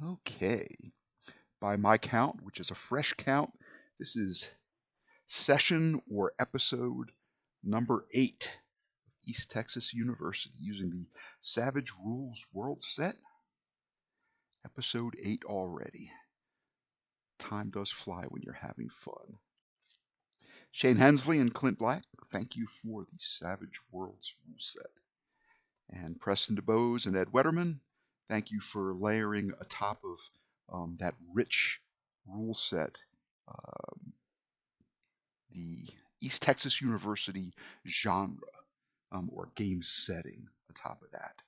Okay, by my count, which is a fresh count, this is session or episode number 8 of East Texas University using the Savage Rules World Set. Episode 8 already. Time does fly when you're having fun. Shane Hensley and Clint Black, thank you for the Savage Worlds rule set. And Preston DeBose and Ed Wetterman, thank you for layering atop of that rich rule set the East Texas University genre or game setting atop of that.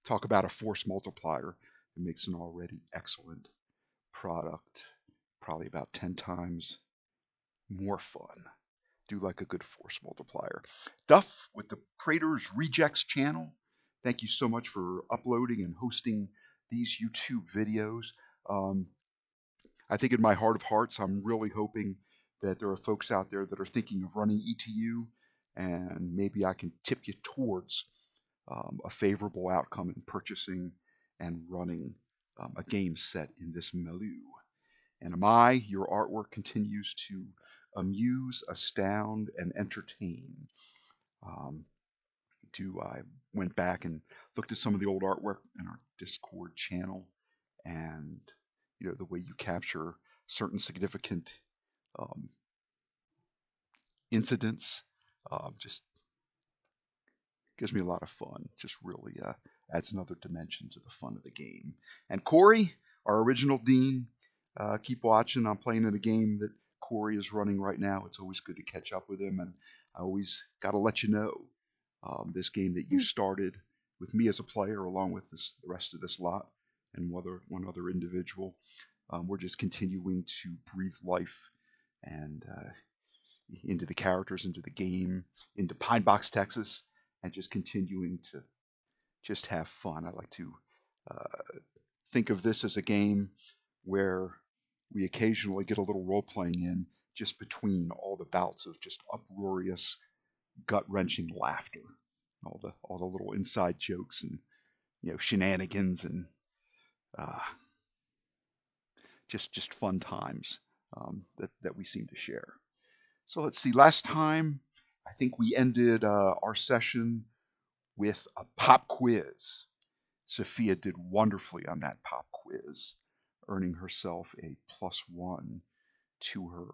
Talk about a force multiplier that makes an already excellent product probably about 10 times more fun. Do like a good force multiplier. Duff with the Prater's Rejects channel. Thank you so much for uploading and hosting these YouTube videos. I think in my heart of hearts, I'm really hoping that there are folks out there that are thinking of running ETU, and maybe I can tip you towards a favorable outcome in purchasing and running a game set in this milieu. And your artwork continues to amuse, astound, and entertain. I went back and looked at some of the old artwork in our Discord channel, and the way you capture certain significant incidents just gives me a lot of fun. Just really adds another dimension to the fun of the game. And Corey, our original dean, keep watching. I'm playing in a game that Corey is running right now. It's always good to catch up with him, and I always got to let you know this game that you started with me as a player, along with the rest of this lot, and one other individual. We're just continuing to breathe life and into the characters, into the game, into Pinebox, Texas, and just continuing to just have fun. I like to think of this as a game where we occasionally get a little role playing in just between all the bouts of just uproarious, gut-wrenching laughter, all the little inside jokes and shenanigans and just fun times that we seem to share. So let's see. Last time, I think we ended our session with a pop quiz. Sophia did wonderfully on that pop quiz, earning herself a +1 to her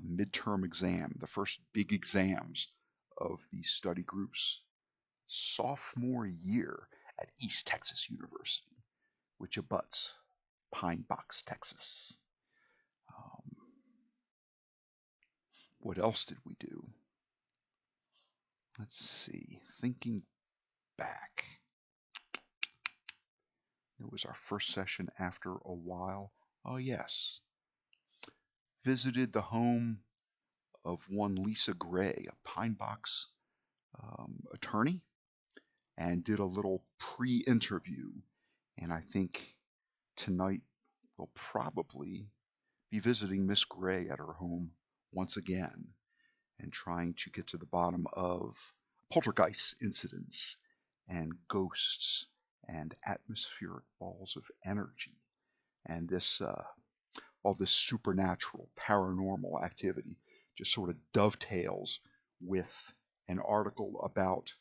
midterm exam, the first big exams of the study group's sophomore year at East Texas University, which abuts Pinebox, Texas. What else did we do? Let's see. Thinking back. It was our first session after a while. Oh, yes. Visited the home of one Lisa Gray, a Pinebox attorney, and did a little pre-interview. And I think tonight we'll probably be visiting Miss Gray at her home once again and trying to get to the bottom of poltergeist incidents and ghosts and atmospheric balls of energy and all this supernatural paranormal activity just sort of dovetails with an article about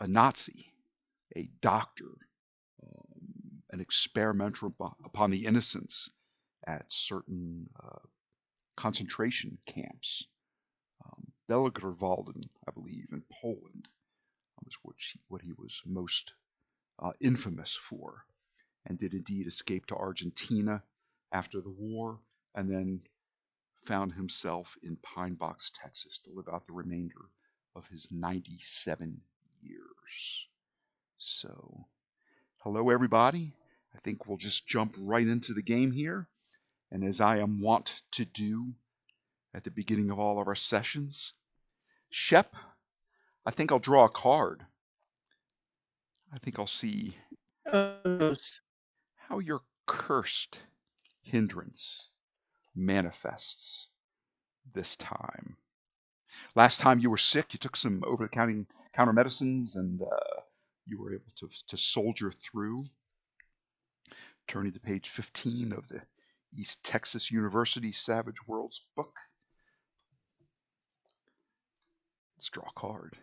a Nazi, a doctor, an experimenter upon the innocents at certain concentration camps. Belgrade-Walden, I believe, in Poland, was what he was most infamous for, and did indeed escape to Argentina after the war, and then found himself in Pinebox, Texas, to live out the remainder of his 97 years. So, hello everybody. I think we'll just jump right into the game here. And as I am wont to do at the beginning of all of our sessions, Shep, I think I'll draw a card. I think I'll see how your cursed hindrance manifests this time. Last time you were sick, you took some over-the-counter medicines and you were able to soldier through. Turning to page 15 of the East Texas University Savage Worlds book. Let's draw a card.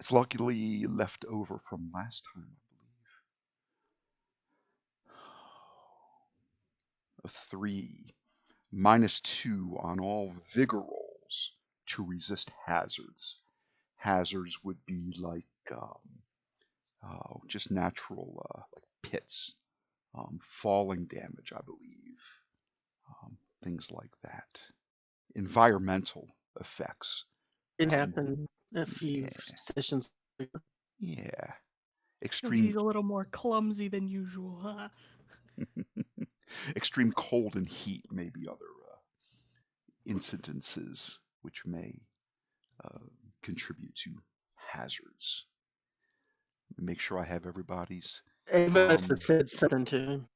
It's luckily left over from last time, I believe. A 3. -2 on all vigor rolls to resist hazards. Hazards would be like just natural like pits, falling damage, I believe, things like that. Environmental effects. It happened a few Yeah, sessions ago. yeah. So Extreme he's a little more clumsy than usual, huh? extreme cold and heat may be other incidences which may contribute to hazards. Make sure I have everybody's Ava must have said something to him.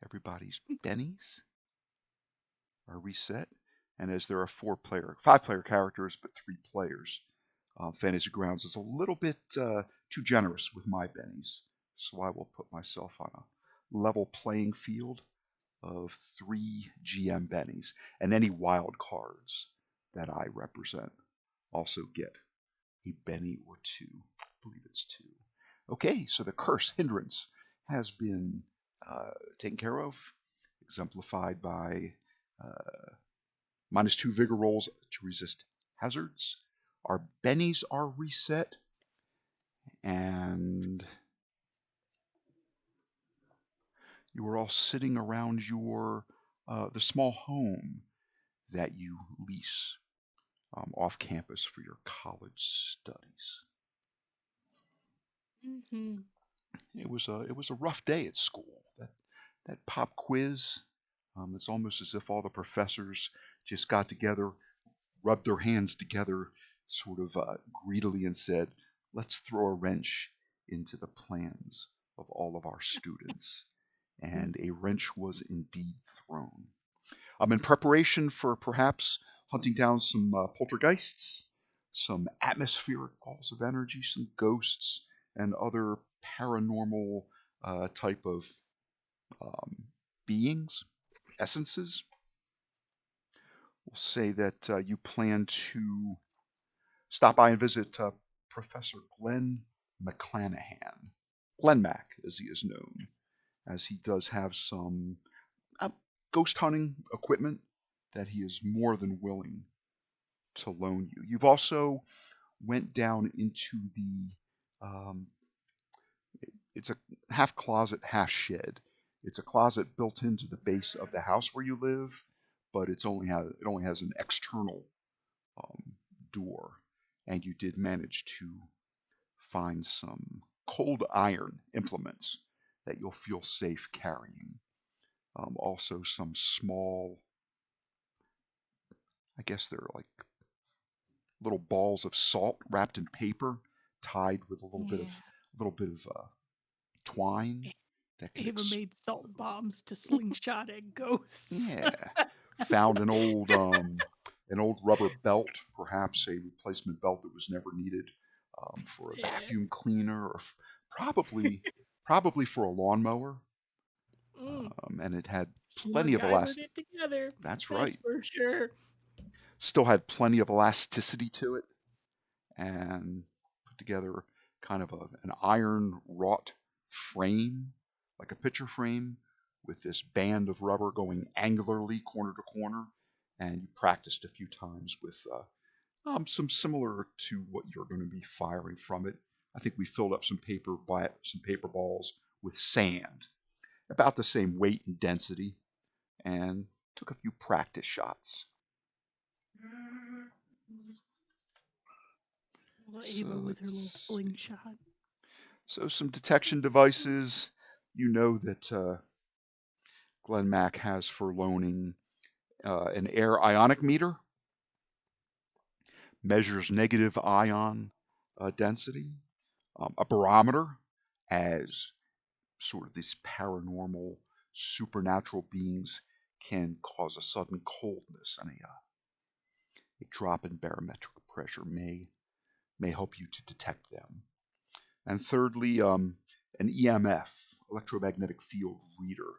everybody's bennies are reset, and as there are 5-player characters but 3 players, Fantasy Grounds is a little bit too generous with my bennies, so I will put myself on a level playing field of 3 GM bennies, and any wild cards that I represent also get a benny or 2. I believe it's 2. Okay, so the curse hindrance has been taken care of, exemplified by -2 vigor rolls to resist hazards. Our bennies are reset, and you are all sitting around your the small home that you lease off campus for your college studies. Mm-hmm. It was a rough day at school. That pop quiz. It's almost as if all the professors just got together, rubbed their hands together, sort of greedily, and said, "Let's throw a wrench into the plans of all of our students." And a wrench was indeed thrown. In preparation for perhaps hunting down some poltergeists, some atmospheric balls of energy, some ghosts, and other paranormal type of beings, essences. We'll say that you plan to stop by and visit Professor Glenn McClanahan, GlenMac as he is known, as he does have some uh, ghost hunting equipment that he is more than willing to loan you. You've also went down into the it's a half closet, half shed. It's a closet built into the base of the house where you live, but it only has an external door, and you did manage to find some cold iron implements that you'll feel safe carrying. Also, some small, I guess they're like little balls of salt wrapped in paper, tied with a little bit of twine that can Ava made salt bombs to slingshot at ghosts. yeah. Found an old rubber belt, perhaps a replacement belt that was never needed for a vacuum cleaner, or probably for a lawnmower. And it had plenty of elasticity. It together. That's right. For sure. Still had plenty of elasticity to it, and put together kind of an iron wrought frame, like a picture frame, with this band of rubber going angularly corner to corner. And you practiced a few times with some similar to what you're going to be firing from it. I think we filled up some paper balls with sand, about the same weight and density, and took a few practice shots. Ava with her little slingshot. So some detection devices. You know that GlenMac has for loaning an air ionic meter, measures negative ion density, a barometer as sort of these paranormal, supernatural beings can cause a sudden coldness, and a drop in barometric pressure may help you to detect them. And thirdly, an EMF, electromagnetic field reader.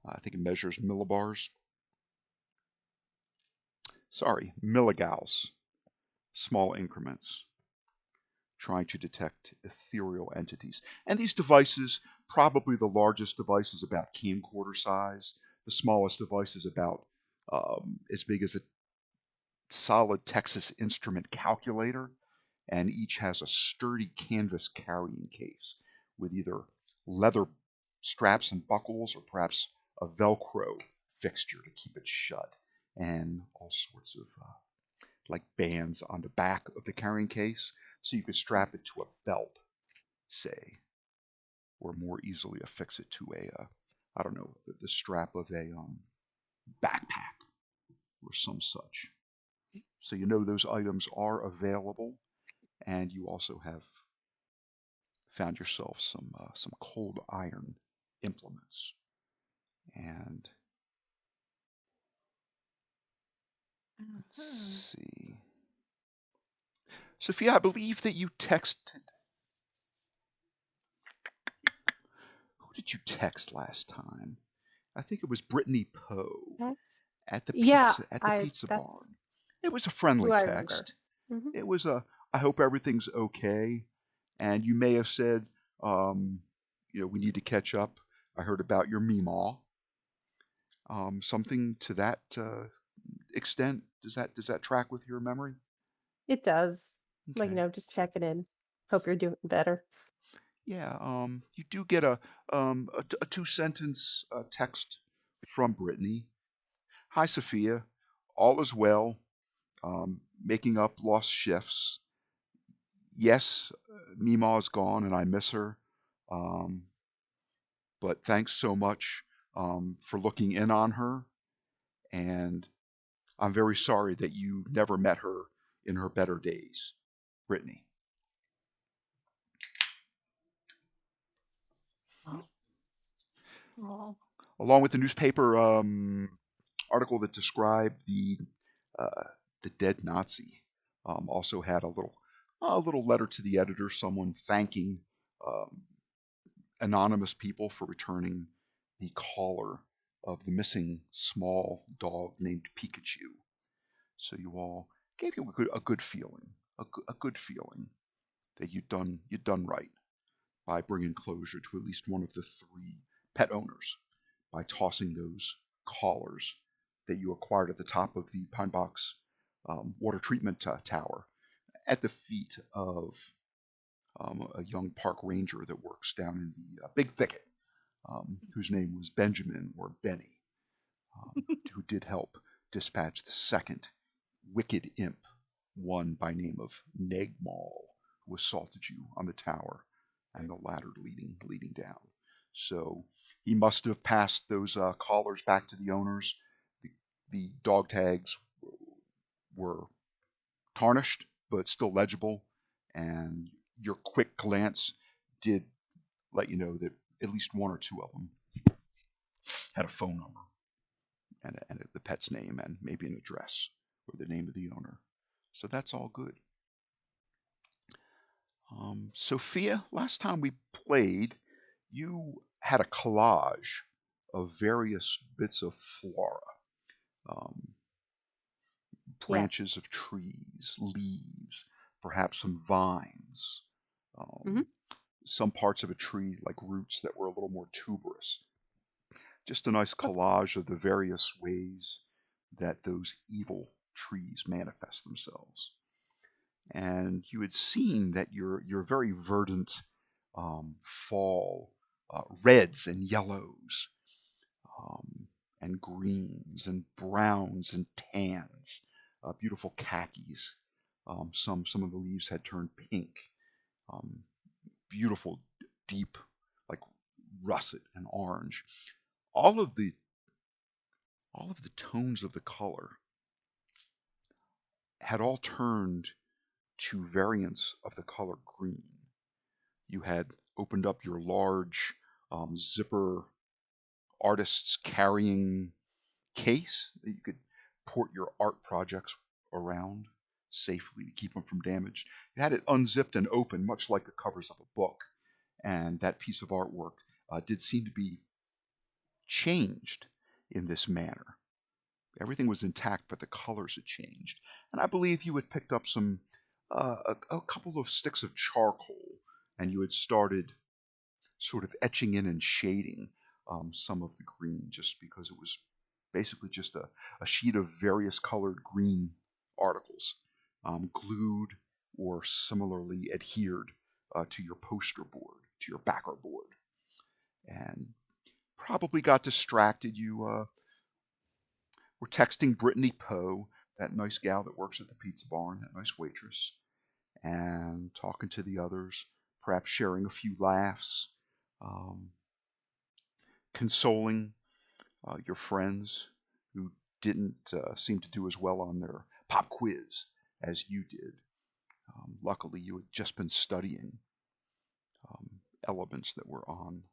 I think it measures millibars. Sorry, milligauss, small increments, trying to detect ethereal entities. And these devices, probably the largest device is about camcorder size. The smallest device is about as big as a solid Texas Instrument calculator, and each has a sturdy canvas carrying case with either leather straps and buckles or perhaps a Velcro fixture to keep it shut, and all sorts of like bands on the back of the carrying case so you could strap it to a belt, say, or more easily affix it to I don't know, the strap of a backpack or some such. So you know those items are available, and you also have found yourself some cold iron implements. And let's see, Sophia, I believe that you texted. Who did you text last time? I think it was Brittany Poe Text? at the Yeah, pizza that's barn. It was a who friendly I remember. text. Hmm. It was I hope everything's okay. And you may have said, we need to catch up. I heard about your meemaw. Something to that extent. Does that track with your memory? It does. Like, Okay. just checking in. Hope you're doing better. Yeah. You do get a two-sentence text from Brittany. Hi, Sophia. All is well. Making up lost shifts. Yes, Meemaw is gone and I miss her. Um, but thanks so much for looking in on her. And I'm very sorry that you never met her in her better days, Brittany. Oh, Along with the newspaper article that described uh, the dead Nazi, also had a little letter to the editor, someone thanking um, anonymous people for returning the collar of the missing small dog named Pikachu. So you all gave you a good feeling, a good feeling that you'd done right by bringing closure to at least one of the three pet owners by tossing those collars that you acquired at the top of the Pinebox water treatment tower at the feet of a young park ranger that works down in the big thicket, whose name was Benjamin or Benny, who did help dispatch the second wicked imp, one by name of Negmal, who assaulted you on the tower and the ladder leading down. So he must have passed those collars back to the owners. The dog tags were tarnished, but still legible, and your quick glance did let you know that at least one or two of them had a phone number and the pet's name and maybe an address or the name of the owner. So that's all good. Sophia, last time we played, you had a collage of various bits of flora, um, Yes. branches of trees, leaves, perhaps some vines, Hmm. some parts of a tree like roots that were a little more tuberous. Just a nice Okay. collage of the various ways that those evil trees manifest themselves. And you had seen that your very verdant fall reds and yellows and greens and browns and tans, beautiful khakis. Some of the leaves had turned pink, um, beautiful, deep, like russet and orange. All of the all of the tones of the color had all turned to variants of the color green. You had opened up your large zipper artist's carrying case that you could port your art projects around safely to keep them from damage. You had it unzipped and open, much like the covers of a book, and that piece of artwork did seem to be changed in this manner. Everything was intact, but the colors had changed. And I believe you had picked up a couple of sticks of charcoal, and you had started sort of etching in and shading some of the green, just because it was basically just a sheet of various colored green articles, glued or similarly adhered to your poster board, to your backer board. And probably got distracted. You were texting Brittany Poe, that nice gal that works at the pizza barn, that nice waitress, and talking to the others, perhaps sharing a few laughs, consoling your friends who didn't seem to do as well on their pop quiz as you did. Luckily, you had just been studying elements that were on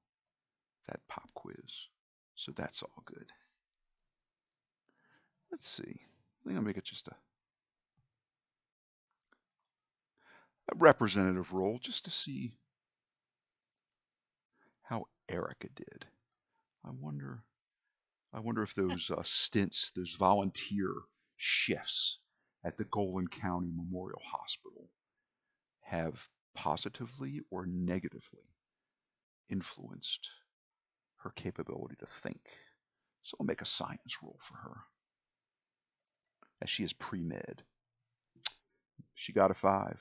that pop quiz, so that's all good. Let's see. I think I'll make it just a representative roll just to see how Erica did. I wonder if those stints, those volunteer shifts at the Golden County Memorial Hospital have positively or negatively influenced her capability to think. So I'll make a science roll for her, as she is pre-med. She got a 5.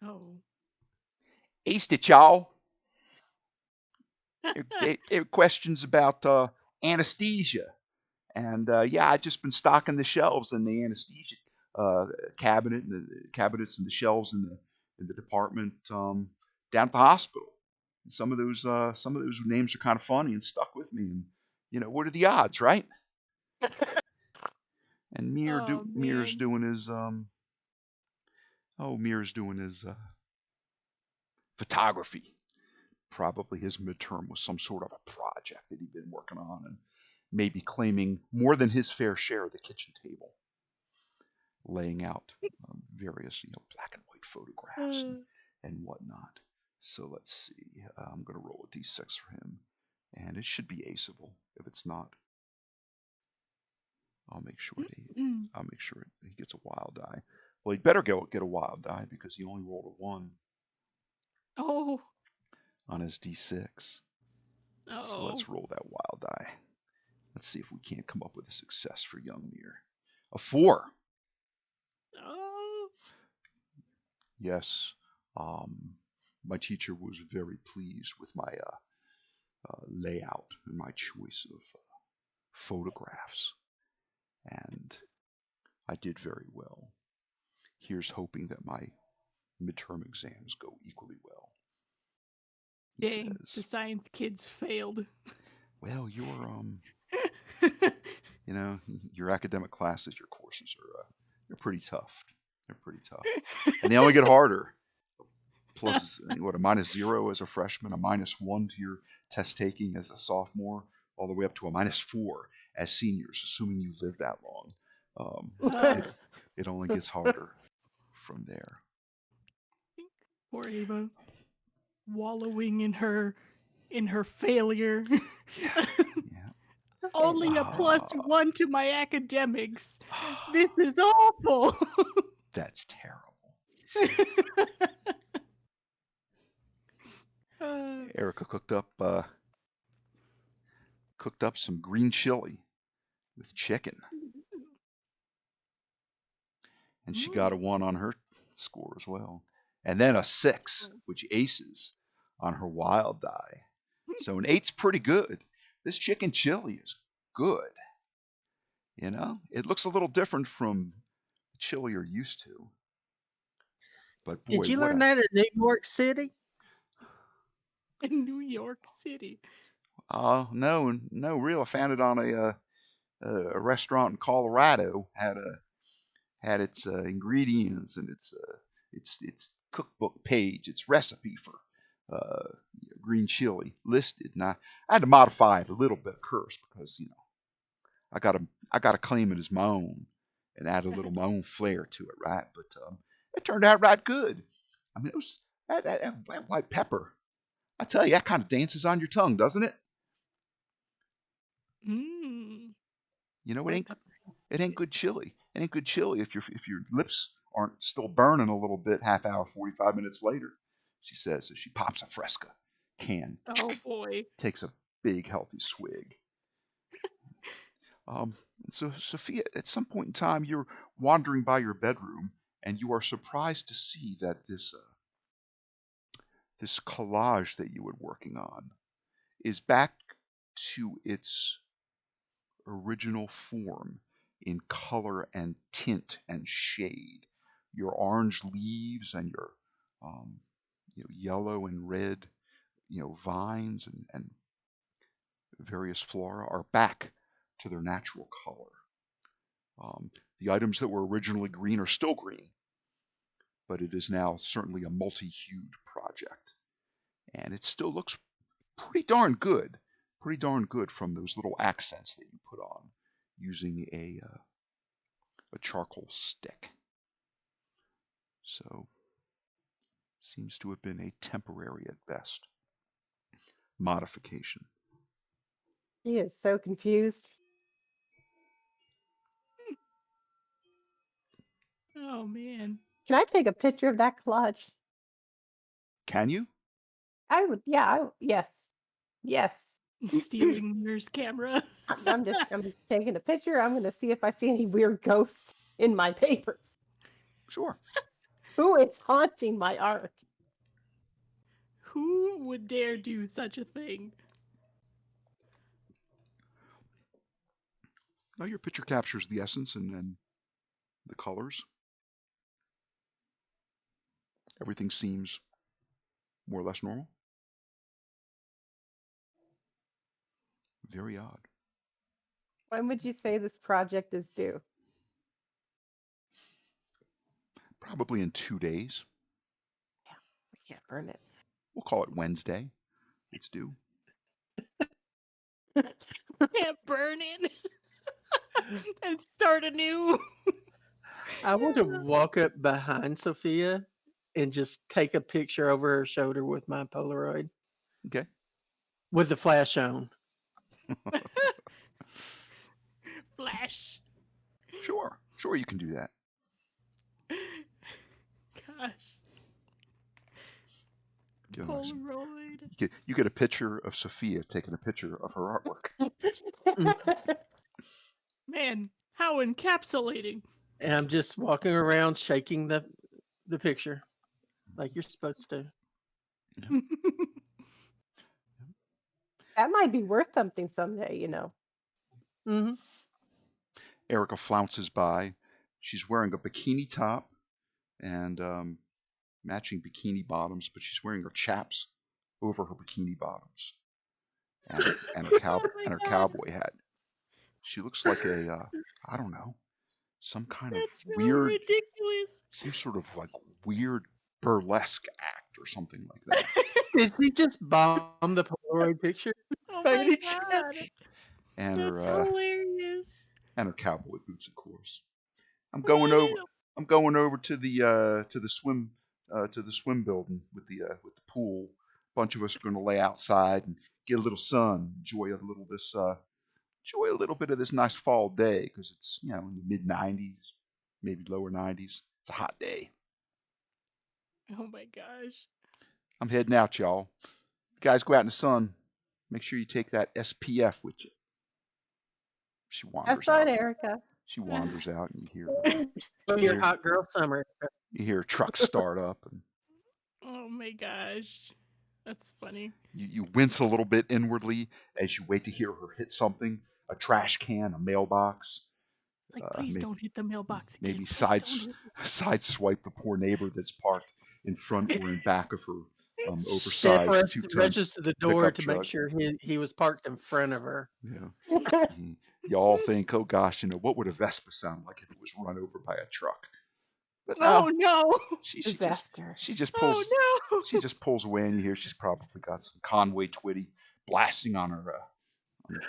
Oh. Aced it, y'all. There were questions about anesthesia. And yeah, I've just been stocking the shelves in the anesthesia cabinet, and the cabinets and the shelves in the department down at the hospital. And some of those names are kind of funny and stuck with me. And what are the odds, right? And Mir's doing his photography. Probably his midterm was some sort of a project that he'd been working on, and maybe claiming more than his fair share of the kitchen table, laying out various black and white photographs and whatnot. So let's see. I'm going to roll a d6 for him, and it should be aceable. If it's not, I'll make sure he gets a wild die. Well, he'd better get a wild die because he only rolled a 1 on his d6. So let's roll that wild die. Let's see if we can't come up with a success for young Mir. A 4. Oh. Yes. My teacher was very pleased with my layout and my choice of photographs. And I did very well. Here's hoping that my midterm exams go equally well. Dang, the science kids failed. Well, your academic classes, your courses are they're pretty tough. They're pretty tough. And they only get harder. Plus, a -0 as a freshman, a -1 to your test taking as a sophomore, all the way up to a -4 as seniors, assuming you live that long. It only gets harder from there. Poor Ava, wallowing in her failure. Yeah. Only a +1 to my academics. This is awful. That's terrible. Erica cooked up some green chili with chicken, and she got a 1 on her score as well, and then a 6, which aces on her wild die. So an 8's pretty good. This chicken chili is good. It looks a little different from the chili you're used to. But boy, did you learn that in New York City? In New York City. No, real. I found it on a restaurant in Colorado. Had its ingredients and its cookbook page, its recipe for uh, green chili listed. And I had to modify it a little bit, of course, because I gotta claim it as my own and add a little my own flair to it, right? But it turned out right good. I mean, it was that white pepper. I tell you, that kind of dances on your tongue, doesn't it? Mmm. You know, White pepper. it ain't good chili. It ain't good chili if your lips aren't still burning a little bit half hour, 45 minutes later. She says as she pops a Fresca can, Oh boy. takes a big healthy swig. Um, so Sophia, at some point in time, you're wandering by your bedroom, and you are surprised to see that this collage that you were working on is back to its original form in color and tint and shade. Your orange leaves and your um, yellow and red vines and various flora are back to their natural color. The items that were originally green are still green, but it is now certainly a multi-hued project. And it still looks pretty darn good. Pretty darn good from those little accents that you put on using a charcoal stick. So, seems to have been a temporary at best modification. He is so confused. Oh man. Can I take a picture of that collage? Can you? I would. Yeah. Yes. Yes. Stealing yours camera. I'm just taking a picture. I'm going to see if I see any weird ghosts in my papers. Sure. Who is haunting my art? Who would dare do such a thing? Now your picture captures the essence and then the colors. Everything seems more or less normal. Very odd. When would you say this project is due? Probably in 2 days. Yeah, I can't burn it. We'll call it Wednesday. It's due. Can't burn it and start anew. I want to walk up behind Sophia and just take a picture over her shoulder with my Polaroid Okay. with the flash on. Flash. Sure. Sure, you can do that. Gosh. You know, Polaroid. you get a picture of Sophia taking a picture of her artwork. Man, how encapsulating. And I'm just walking around shaking the picture like you're supposed to. That might be worth something someday, you know. Mm-hmm. Erica flounces by. She's wearing a bikini top and matching bikini bottoms, but she's wearing her chaps over her bikini bottoms and her cowboy hat. She looks like a I don't know, some kind That's of really weird, ridiculous. some sort of like weird burlesque act or something like that. Did she just bomb the Polaroid picture? Oh By my any god. chance? And That's her hilarious. and her cowboy boots, of course. I'm What? going over to the swim building with the pool. A bunch of us are going to lay outside and get a little sun, enjoy a little bit of this nice fall day because it's in the mid 90s, maybe lower 90s. It's a hot day. Oh my gosh. I'm heading out, y'all. You guys go out in the sun. Make sure you take that SPF with you. She wanders That's fine, out. Erica. She wanders out, and you Your hot girl summer. hear a truck start up, and Oh my gosh. That's funny. you wince a little bit inwardly as you wait to hear her hit something, a trash can, a mailbox. Like, please don't hit the mailbox again. Maybe Please don't sideswipe the poor neighbor that's parked in front or in back of her Chef oversized two-ton rushes to the door pickup to truck. make sure he was parked in front of her. Yeah. Y'all think, oh gosh, what would a Vespa sound like if it was run over by a truck? But Oh no, no! Disaster. she just Oh pulls no! she just pulls away, and you hear she's probably got some Conway Twitty blasting on her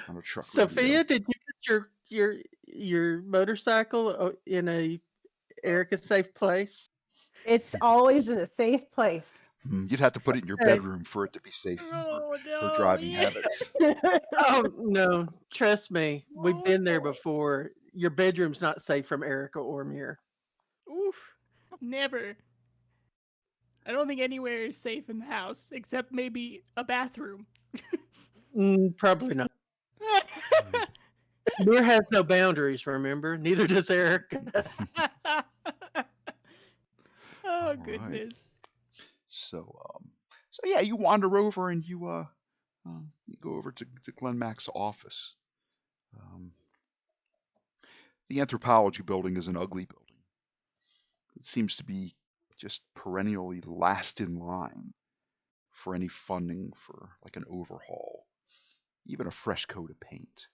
on her truck radio. Sophia, did you get your motorcycle in a Erica safe place? It's always in a safe place. You'd have to put it in your Okay. bedroom for it to be safe from Oh her no! driving Yeah. habits. Oh no, trust me, we've Oh, been there boy. before. Your bedroom's not safe from Erica or Mir. Oof. Never. I don't think anywhere is safe in the house except maybe a bathroom. Probably not. Mir has no boundaries, remember? Neither does Erica. Oh All goodness. So yeah, you wander over and you go over to GlenMac's office. The anthropology building is an ugly building. It seems to be just perennially last in line for any funding for like an overhaul, even a fresh coat of paint.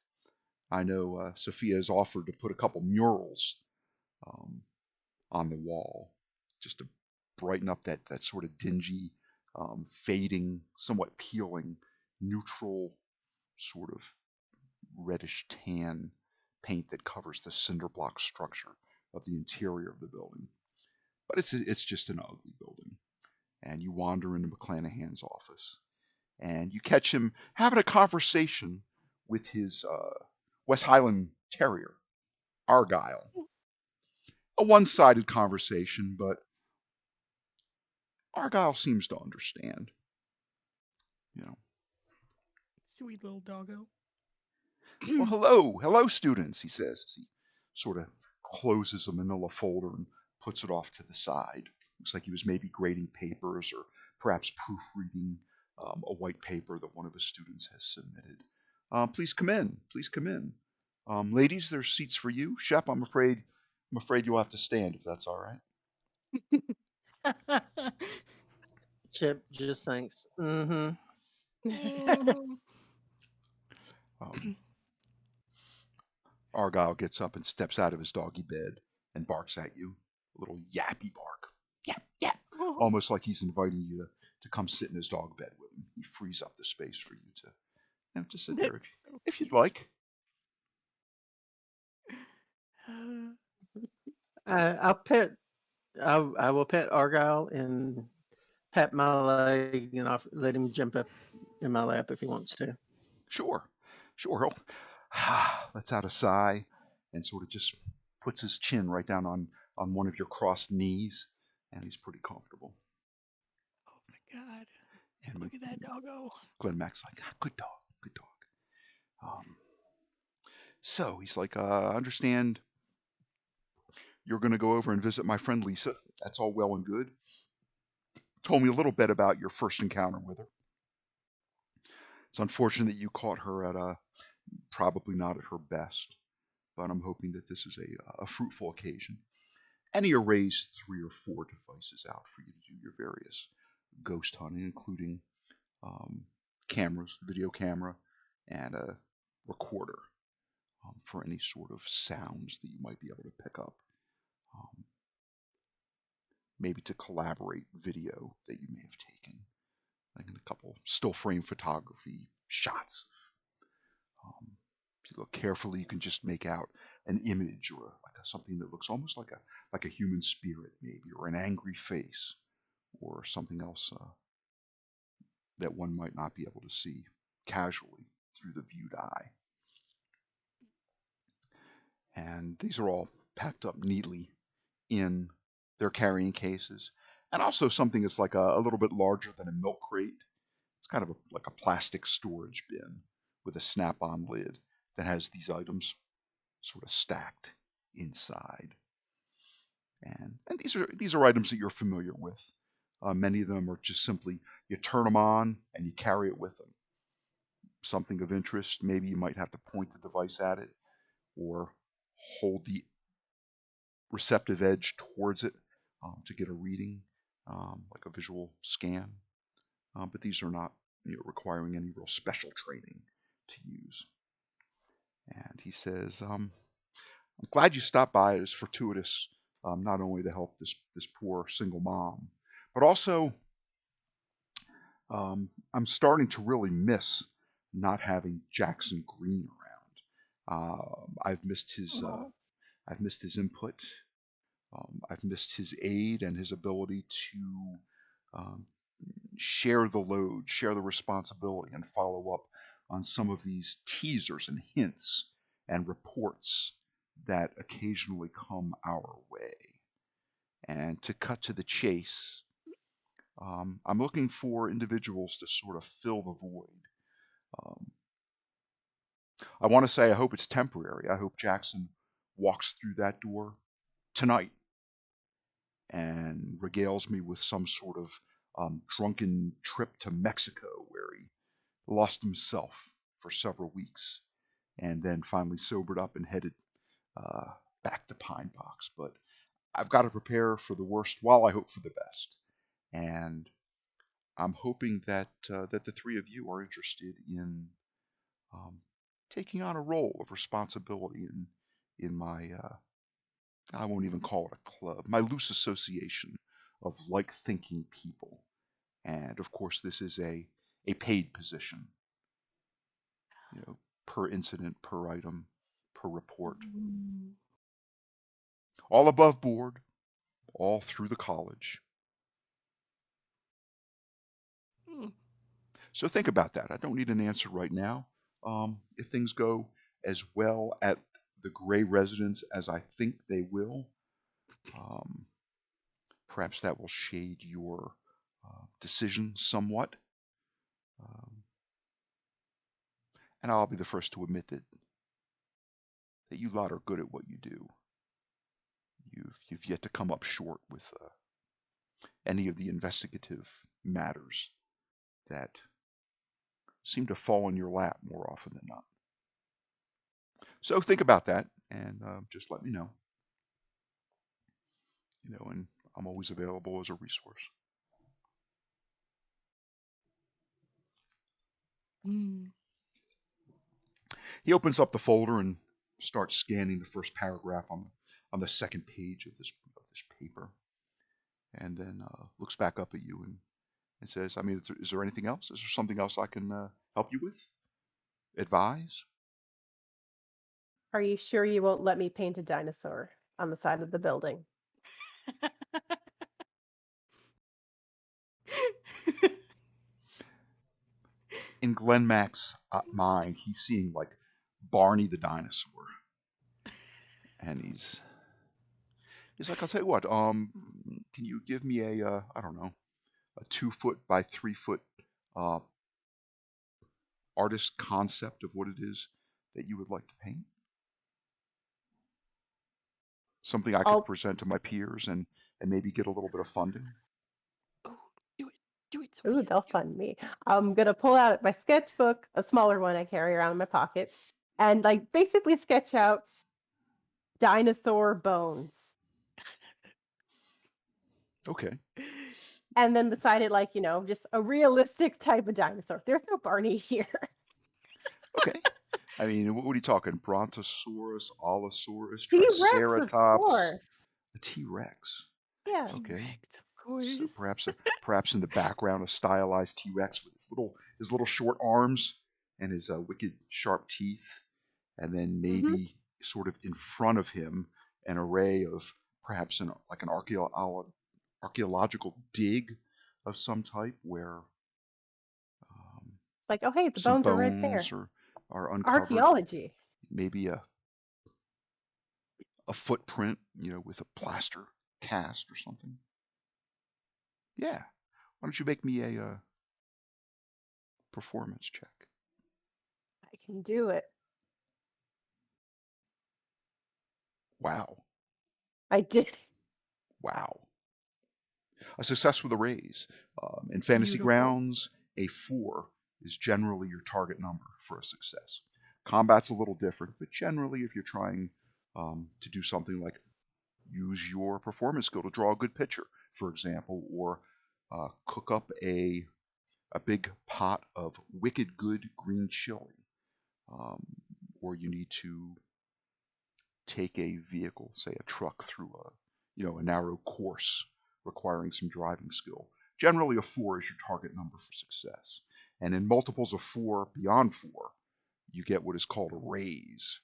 I know Sophia has offered to put a couple murals um, on the wall just to brighten up that sort of dingy, fading, somewhat peeling, neutral sort of reddish tan paint that covers the cinder block structure of the interior of the building. But it's just an ugly building. And you wander into McClanahan's office, and you catch him having a conversation with his West Highland Terrier, Argyle. A one-sided conversation, but Argyle seems to understand. You know, Sweet little doggo. well, hello, students, he says as he sort of closes a manila folder and puts it off to the side. Looks like he was maybe grading papers or perhaps proofreading a white paper that one of his students has submitted. Please come in. Please come in. Ladies, there's seats for you. Shep, I'm afraid you'll have to stand if that's all right. Chip just thinks, Argyle gets up and steps out of his doggy bed and barks at you. A little yappy bark. Yap, yap. Almost like he's inviting you to come sit in his dog bed with him. He frees up the space for you to sit there if you'd like. I'll pet. I will pet Argyle and pat my leg, and I'll let him jump up in my lap if he wants to. Sure. He'll lets out a sigh and sort of just puts his chin right down on one of your crossed knees, and he's pretty comfortable. Oh my god. And Look at that doggo. GlenMac's like, good dog, good dog. So he's like, I understand you're going to go over and visit my friend Lisa. That's all well and good. Told me a little bit about your first encounter with her. It's unfortunate that you caught her at probably not at her best, but I'm hoping that this is a fruitful occasion. And he arrays 3 or 4 devices out for you to do your various ghost hunting, including cameras, video camera, and a recorder for any sort of sounds that you might be able to pick up. Maybe to collaborate video that you may have taken, like in a couple still frame photography shots. If you look carefully, you can just make out an image or something that looks almost like a human spirit, maybe, or an angry face, or something else that one might not be able to see casually through the viewed eye. And these are all packed up neatly in their carrying cases, and also something that's like a little bit larger than a milk crate. It's kind of like a plastic storage bin with a snap-on lid that has these items sort of stacked inside. And these are items that you're familiar with. Many of them are just simply you turn them on and you carry it with them. Something of interest, maybe you might have to point the device at it or hold the receptive edge towards it to get a reading, like a visual scan. But these are not requiring any real special training to use. And he says, I'm glad you stopped by. It was fortuitous not only to help this poor single mom, but also I'm starting to really miss not having Jackson Green around. I've missed his input. I've missed his aid and his ability to um, share the load, share the responsibility, and follow up on some of these teasers and hints and reports that occasionally come our way. And to cut to the chase, I'm looking for individuals to sort of fill the void. Um, I want to say I hope it's temporary. I hope Jackson walks through that door tonight and regales me with some sort of drunken trip to Mexico where he lost himself for several weeks and then finally sobered up and headed uh, back to Pinebox. But I've got to prepare for the worst while I hope for the best. And I'm hoping that that the three of you are interested in um, taking on a role of responsibility in my I won't even call it a club, my loose association of like-thinking people. And of course, this is a paid position, you know, per incident, per item, per report, all above board, all through the college. Mm. So think about that. I don't need an answer right now. If things go as well at the Gray residence as I think they will, um, perhaps that will shade your decision somewhat. Um, and I'll be the first to admit that you lot are good at what you do. You've yet to come up short with any of the investigative matters that seem to fall in your lap more often than not. So think about that and just let me know. You know, and I'm always available as a resource. Mm. He opens up the folder and starts scanning the first paragraph on the second page of this paper, and then looks back up at you and says, "I mean, is there anything else? Is there something else I can help you with? Advise?" Are you sure you won't let me paint a dinosaur on the side of the building? In GlenMac's mind, he's seeing like Barney the dinosaur, and he's like, "I'll tell you what. Can you give me a I don't know, a 2 foot by 3 foot uh, artist concept of what it is that you would like to paint? Something I could I'll present to my peers and maybe get a little bit of funding." Oh, do it, Ooh, Sophia. they'll fund me. I'm gonna pull out my sketchbook, a smaller one I carry around in my pocket, and like basically sketch out dinosaur bones. Okay. And then beside it, like, just a realistic type of dinosaur. There's no Barney here. Okay. I mean, what are you talking? Brontosaurus, Allosaurus, T-Rex, of Triceratops, course. a T-Rex. Yeah. Okay. T-Rex, of So course. perhaps in the background a stylized T-Rex with his little short arms and his wicked sharp teeth, and then Hmm. maybe sort of in front of him an array of perhaps like an archaeological dig of some type where It's like, oh, hey, the some bones are right bones there. are uncovered. Archaeology. Maybe a footprint, you know, with a plaster cast or something. Yeah. Why don't you make me a performance check? I can do it. Wow. I did. Wow. A success with a raise. In Fantasy Beautiful. Grounds, a 4 is generally your target number for a success. Combat's a little different, but generally, if you're trying to do something like use your performance skill to draw a good picture, for example, or cook up a big pot of wicked good green chili, um, or you need to take a vehicle, say a truck, through a narrow course requiring some driving skill. Generally, a 4 is your target number for success. And in multiples of 4, beyond 4, you get what is called a raise.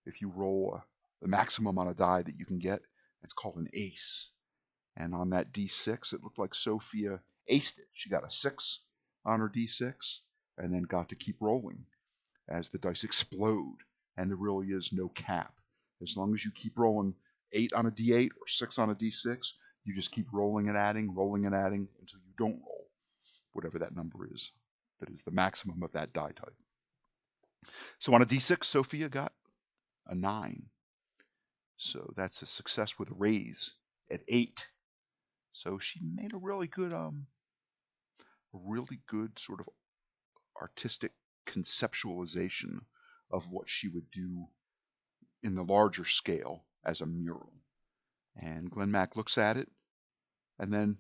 If you roll the maximum on a die that you can get, it's called an ace. And on that D6, it looked like Sophia aced it. She got a 6 on her D6 and then got to keep rolling as the dice explode. And there really is no cap. As long as you keep rolling 8 on a D8 or 6 on a D6, you just keep rolling and adding until you don't roll whatever that number is. That is the maximum of that die type. So on a D6, Sophia got a 9. So that's a success with a raise at 8. So she made a really good sort of artistic conceptualization of what she would do in the larger scale as a mural. And GlenMac looks at it and then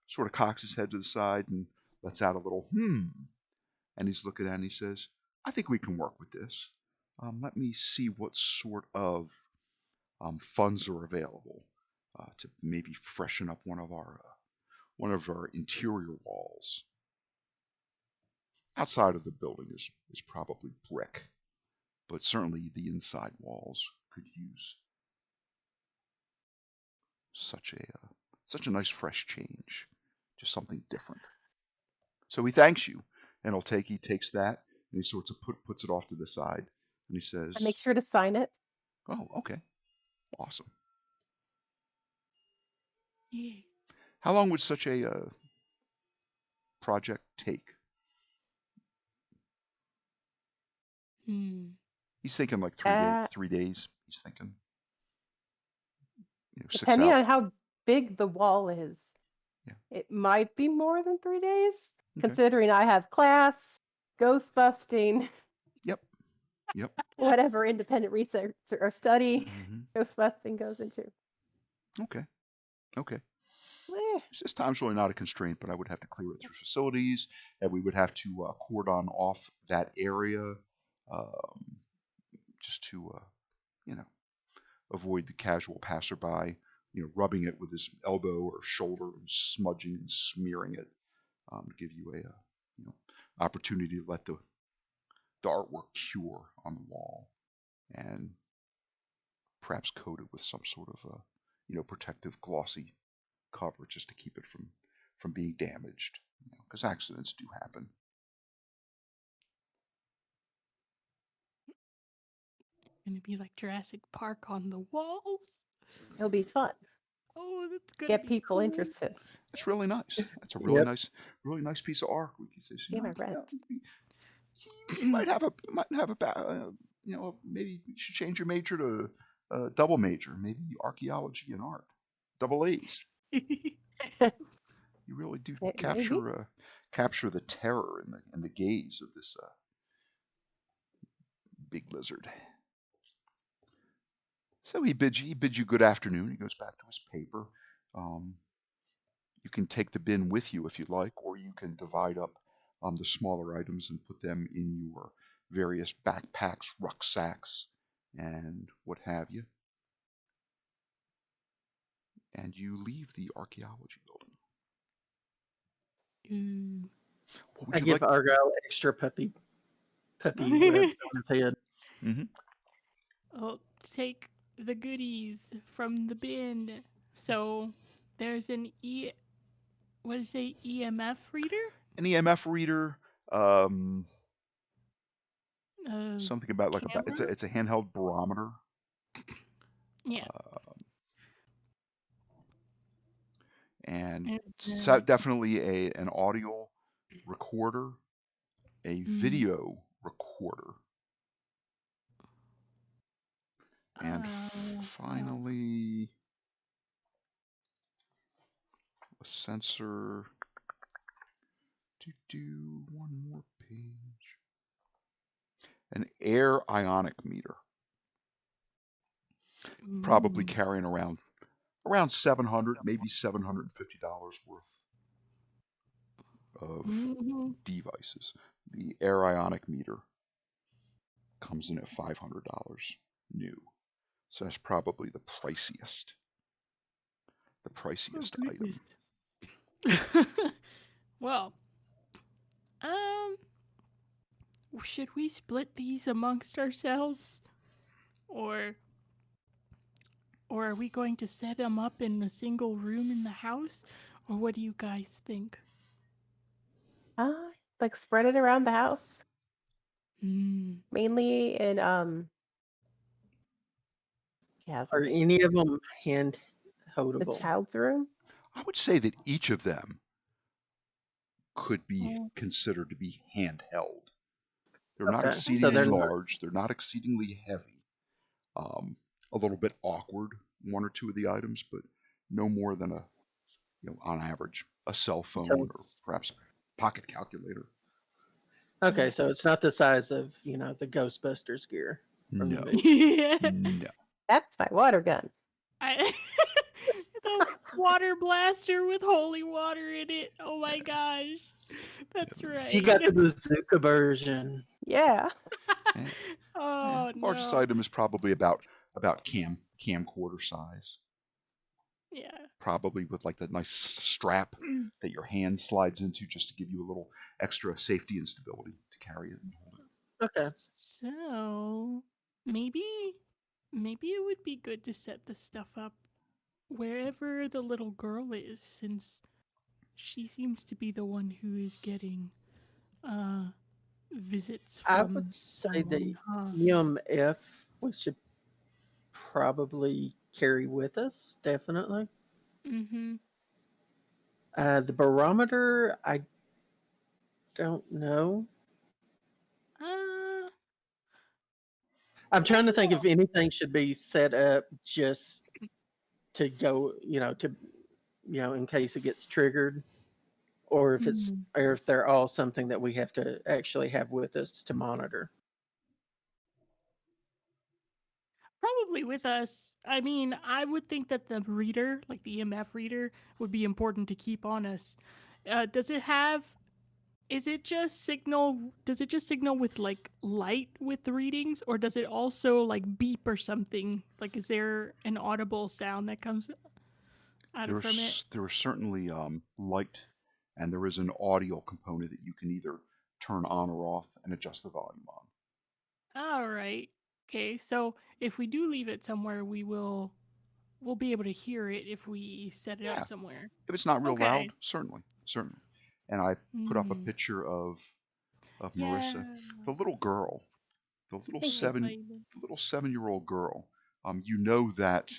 sort of cocks his head to the side and lets out a little And he's looking at it and he says, I think we can work with this. Let me see what sort of funds are available to maybe freshen up one of our interior walls. Outside of the building is probably brick, but certainly the inside walls could use such a nice fresh change, just something different. So he thanks you, and he takes that and he sorts of puts it off to the side, and he says, I make sure to sign it. "Oh, okay, awesome. Yeah. How long would such a project take?" He's thinking like 3 days. He's thinking, 6 Depending hours. on how big the wall is, Yeah. it might be more than 3 days, Okay. considering I have class, ghost busting, Yep. whatever independent research or study Mm-hmm. ghost busting goes into. Okay. Eh, This time's really not a constraint, but I would have to clear it through facilities, and we would have to cordon off that area just to, avoid the casual passerby, rubbing it with his elbow or shoulder and smudging and smearing it to give you a, opportunity to let the artwork cure on the wall and perhaps coat it with some sort of protective glossy cover just to keep it from being damaged, because accidents do happen. Gonna be like Jurassic Park on the walls. it'll be fun. Oh, that's gonna Get be people cool. interested. That's really nice. That's a really Yep. really nice piece of art. We could say, Pay my rent. you might have maybe you should change your major to double major, maybe archaeology and art, double A's. You really do Maybe. capture the terror in the gaze of this big lizard. So he bids you good afternoon. He goes back to his paper. You can take the bin with you if you like, or you can divide up the smaller items and put them in your various backpacks, rucksacks, and what have you. And you leave the archaeology building. What would I you give like? Argyle extra peppy webs on his head. I'll take the goodies from the bin. So there's an EMF reader? An EMF reader. Something about like camera? it's a handheld barometer. Yeah. And It's, definitely an audio recorder, a video recorder, and finally a sensor. One more page. An air ionic meter, probably carrying around $700, maybe $750 worth of devices. The air ionic meter comes in at $500 new, so that's probably the priciest. the priciest Oh, item. goodness. Well, um, should we split these amongst ourselves, or are we going to set them up in a single room in the house, or what do you guys think? Like spread it around the house, Hmm. mainly in yeah, Are any of them hand the holdable? child's room. I would say that each of them could be Oh, considered to be handheld. They're not Okay, so exceedingly they're not. large. They're not exceedingly heavy. Um, a little bit awkward, one or two of the items, but no more than on average, a cell So phone or perhaps pocket calculator. okay, yeah. so it's not the size of the Ghostbusters gear from the No, movie. Yeah. no. That's my water gun. I the water blaster with holy water in it. Oh my gosh. That's You right. got the bazooka version. Yeah. Eh, Oh largest no. item is probably about camcorder size, Yeah. probably with like the nice strap that your hand slides into just to give you a little extra safety and stability to carry it and hold it. Okay. So maybe it would be good to set this stuff up wherever the little girl is, since she seems to be the one who is getting uh visits I would from say the someone, huh? EMF we should probably carry with us, definitely. Mm-hmm. The barometer, I don't know. Uh I'm trying to think well, if anything should be set up just to go, in case it gets triggered, or hmm. if they're all something that we have to actually have with us to monitor. Probably with us. I mean, I would think that the reader, like the EMF reader, would be important to keep on us. Does it have? Is it just signal? Does it just signal with like light with the readings, or does it also like beep or something? Like, is there an audible sound that comes out of from it? There is certainly light, and there is an audio component that you can either turn on or off and adjust the volume on. All right. Okay. So if we do leave it somewhere, we'll be able to hear it if we set it up Yeah, somewhere. if it's not real Okay. loud, certainly, certainly. And I put up a Hmm. picture of Marissa, Yeah. the little girl, the little Thank you, seven Violet. the little 7-year-old girl. You know that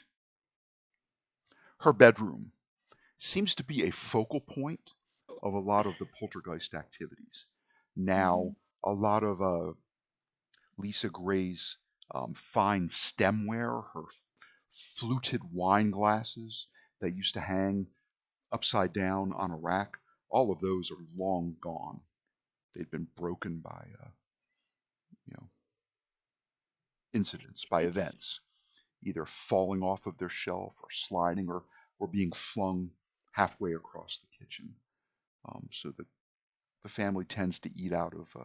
her bedroom seems to be a focal point of a lot of the poltergeist activities. Mm-hmm. Now, a lot of Lisa Gray's fine stemware, her fluted wine glasses that used to hang upside down on a rack, all of those are long gone. They've been broken by you know incidents, by events, either falling off of their shelf or sliding or being flung halfway across the kitchen. So the family tends to eat out of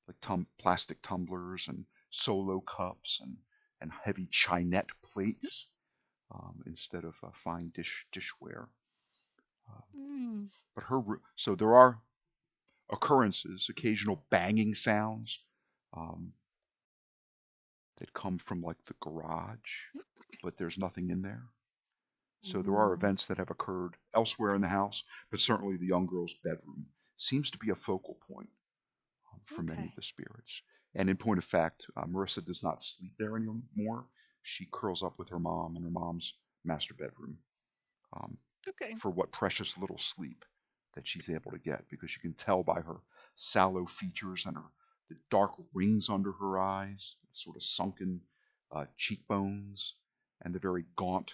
like plastic tumblers and solo cups and heavy chinette plates instead of fine dishware. Um, Mm. but so there are occurrences, occasional banging sounds um, that come from like the garage, but there's nothing in there. So there are Ooh. events that have occurred elsewhere in the house, but certainly the young girl's bedroom seems to be a focal point for many of Okay. the spirits. And in point of fact, Marissa does not sleep there anymore. She curls up with her mom in her mom's master bedroom um, Okay. for what precious little sleep that she's able to get, because you can tell by her sallow features and the dark rings under her eyes, sort of sunken cheekbones, and the very gaunt,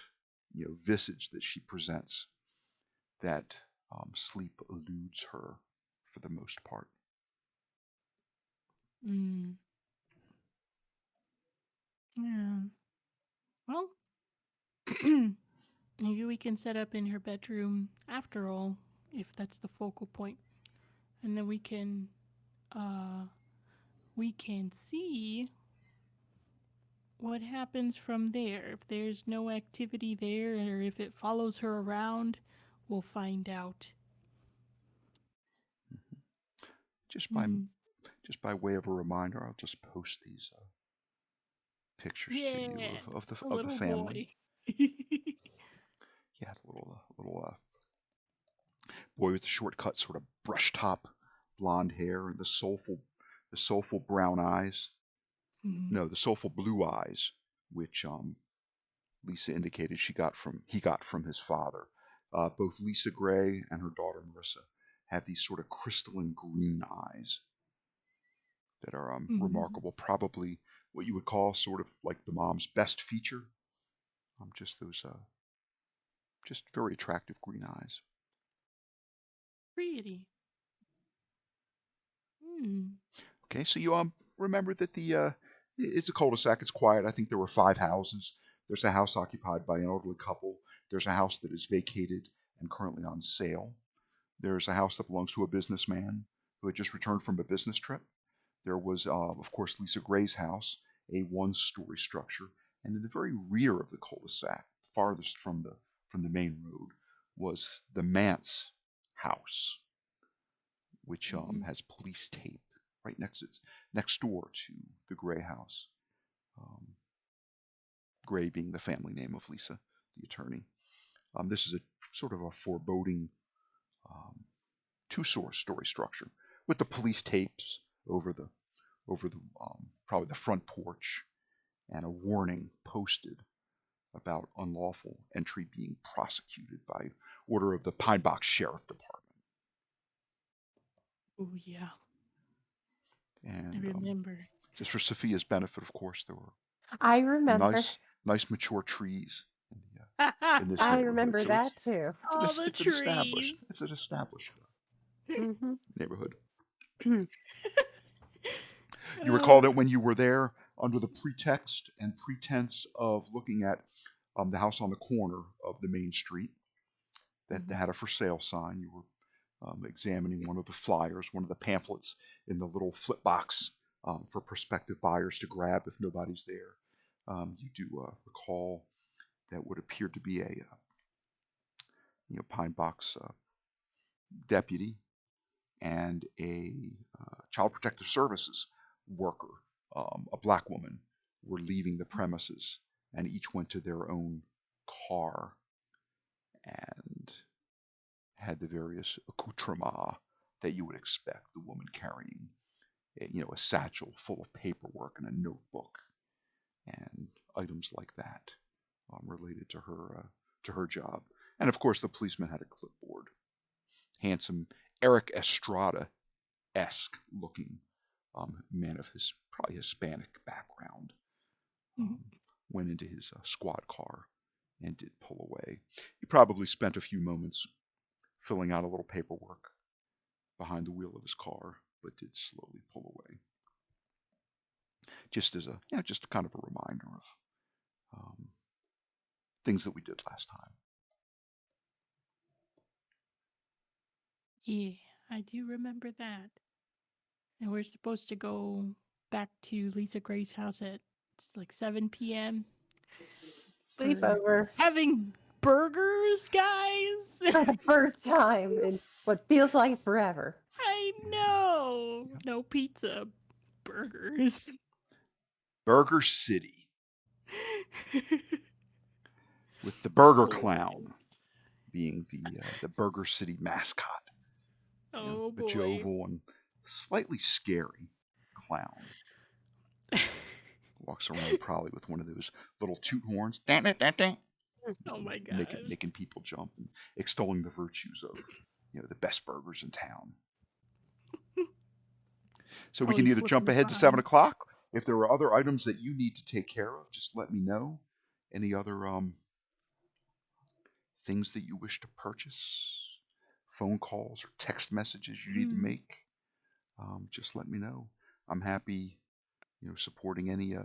visage that she presents, that sleep eludes her for the most part. Mm. Yeah. Well, maybe we can set up in her bedroom after all, if that's the focal point, and then uh we can see what happens from there? If there's no activity there, or if it follows her around, we'll find out. Just by Hmm. just by way of a reminder, I'll just post these pictures to you Yeah, a of the little family. boy. Yeah, a little boy with the short-cut, sort of brush-top blonde hair and the soulful brown eyes. Mhm. No, the soulful blue eyes, which Lisa indicated he got from his father. Both Lisa Gray and her daughter Marissa have these sort of crystalline green eyes that are Mhm. remarkable. Probably what you would call sort of like the mom's best feature. Just those just very attractive green eyes. Pretty. Hmm. Okay, so you remember that it's a cul-de-sac. It's quiet. I think there were 5 houses. There's a house occupied by an elderly couple. There's a house that is vacated and currently on sale. There's a house that belongs to a businessman who had just returned from a business trip. There was, of course, Lisa Gray's house, a one-story structure, and in the very rear of the cul-de-sac, farthest from the main road, was the Mance house, which Mhm. has police tape right next door to the Gray house. Um, Gray being the family name of Lisa, the attorney. This is a sort of a foreboding um, two-story structure with the police tapes over the probably the front porch and a warning posted about unlawful entry being prosecuted by order of the Pinebox Sheriff Department. Oh yeah, I And remember. just for Sophia's benefit, of course, there were I remember. nice mature trees in this I neighborhood. remember So that too. All the trees. it's an established Hmm. neighborhood. Hmm. You recall that Oh. when you were there, under the pretense of looking at the house on the corner of the main street that Mhm. had a for sale sign, you were examining one of the flyers, one of the pamphlets in the little flip box for prospective buyers to grab if nobody's there. You do recall that would appear to be a Pine Box deputy and a child protective services worker, a black woman, were leaving the premises, and each went to their own car and had the various accoutrements that you would expect. The woman carrying, a satchel full of paperwork and a notebook and items like that related to her job. And of course, the policeman had a clipboard. Handsome Eric Estrada esque looking man of his probably Hispanic background Mhm. went into his squad car and did pull away. He probably spent a few moments filling out a little paperwork behind the wheel of his car, but did slowly pull away. Just as just kind of a reminder of things that we did last time. Yeah, I do remember that. And we're supposed to go back to Lisa Gray's house at like 7 p.m. for Sleepover having burgers, guys. for the first time in what feels like forever. I know. No pizza, burgers. Burger City with the Burger Clown Glorious. being the Burger City mascot. Oh The boy. jovial and slightly scary clown. Walks around probably with one of those little toot horns, Oh my gosh. making people jump and extolling the virtues of the best burgers in town. So we can Probably either jump flipping ahead to 7 o'clock. signs. If there are other items that you need to take care of, just let me know. Any other things that you wish to purchase, phone calls or text messages you need to Hmm. make, just let me know. I'm happy, supporting any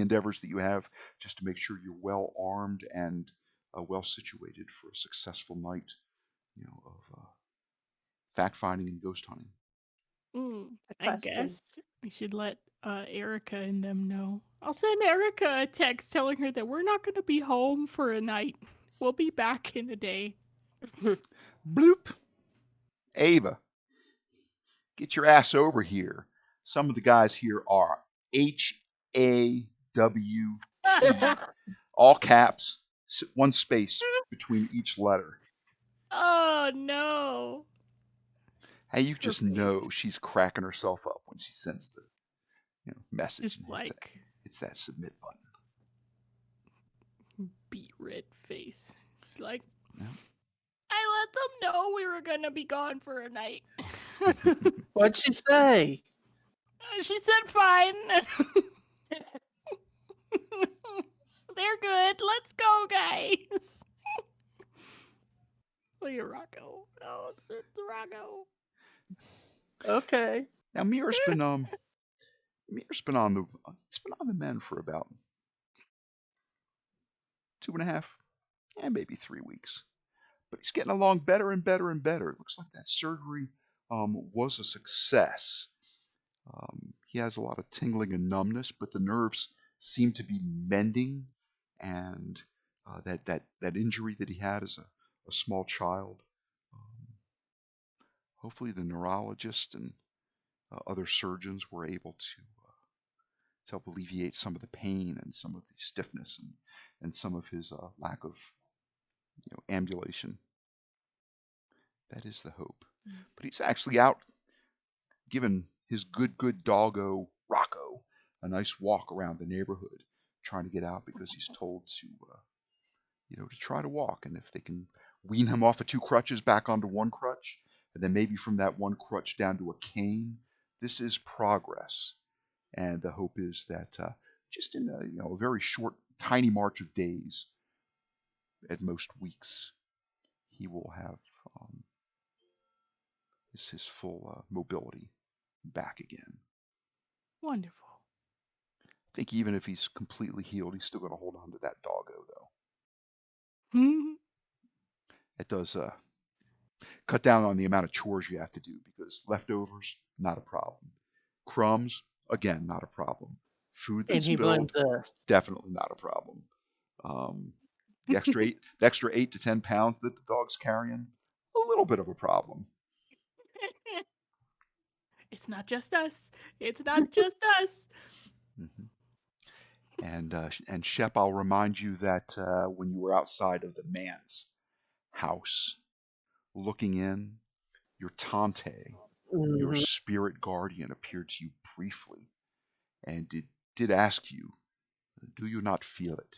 endeavors that you have, just to make sure you're well armed and well situated for a successful night, of fact finding and ghost hunting. The I question. guess we should let Erica and them know. I'll send Erica a text telling her that we're not going to be home for a night. We'll be back in a day. Bloop. Ava, get your ass over here. Some of the guys here are HAWT, all caps, one space between each letter. Oh no. Hey, you Her just face. know she's cracking herself up when she sends the message. Just like It's that submit button. beet red face. It's like, Yeah. I let them know we were going to be gone for a night. What'd she say? She said fine. They're good. Let's go, guys. Look at Rocco. Oh, it's Rocco. Okay. Now Mirror's been on the mend for about 2.5, maybe 3 weeks. But he's getting along better and better and better. It looks like that surgery was a success. He has a lot of tingling and numbness, but the nerves seem to be mending, and that injury that he had as a small child. Hopefully, the neurologist and other surgeons were able to help alleviate some of the pain and some of the stiffness and some of his lack of ambulation. That is the hope. But he's actually out giving his good doggo Rocco a nice walk around the neighborhood, trying to get out because he's told to try to walk, and if they can wean him off of 2 crutches back onto 1 crutch, and then maybe from that 1 crutch down to a cane, this is progress. And the hope is that just in a very short, tiny march of days, at most weeks, he will have his full mobility back again. Wonderful. I think even if he's completely healed, he's still going to hold on to that doggo, though. It does cut down on the amount of chores you have to do, because leftovers, not a problem. Crumbs, again, not a problem. Food And that's he blames spilled, us. definitely not a problem. The extra 8 to 10 pounds that the dog's carrying, a little bit of a problem. It's not just us. It's not just us. Mm-hmm. And Shep, I'll remind you that when you were outside of the man's house, looking in, your Tante, your Mhm. spirit guardian, appeared to you briefly and did ask you, do you not feel it?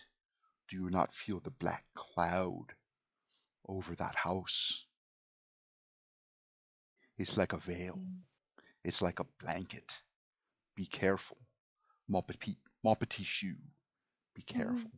Do you not feel the black cloud over that house? It's like a veil. It's like a blanket. Be careful. Mon petit chou. Be careful.